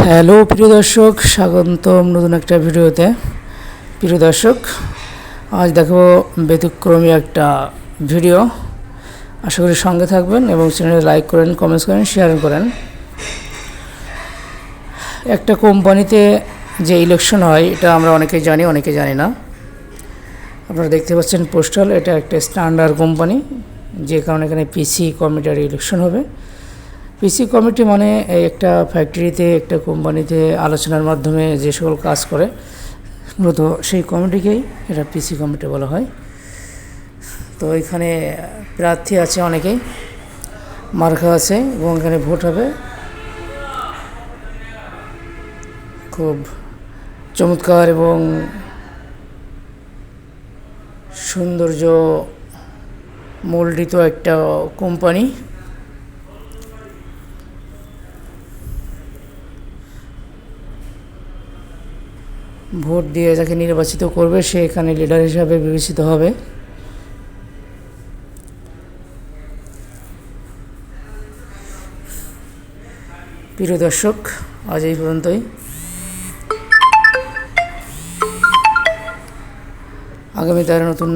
Hello প্রিয় দর্শক, স্বাগতম নতুন একটা ভিডিওতে। প্রিয় দর্শক, আজ দেখো ব্যতিক্রমী একটা ভিডিও। আশা করি সঙ্গে থাকবেন এবং চ্যানেলে লাইক করেন, কমেন্টস করেন, শেয়ার করেন। একটা কোম্পানিতে যে ইলেকশন হয় এটা আমরা অনেকে জানি, অনেকে জানি না। আপনারা দেখতে পাচ্ছেন পোস্টাল, এটা একটা স্ট্যান্ডার্ড কোম্পানি, যে কারণে এখানে পিসি কমিটির ইলেকশন হবে। পিসি কমিটি মানে একটা ফ্যাক্টরিতে, একটা কোম্পানিতে আলোচনার মাধ্যমে যে সকল কাজ করে, মূলত সেই কমিটিকেই এটা পিসি কমিটি বলা হয়। তো এখানে প্রার্থী আছে অনেকেই, মার্কা আছে এবং এখানে ভোট হবে। খুব চমৎকার এবং সৌন্দর্য মণ্ডিত একটা কোম্পানি। ভোট দিয়ে যাকে নির্বাচিত করবে সে এখানে লিডার হিসাবে বিবেচিত হবে। প্রিয় দর্শক, আজ এই পর্যন্তই। আগামীতে আরও নতুন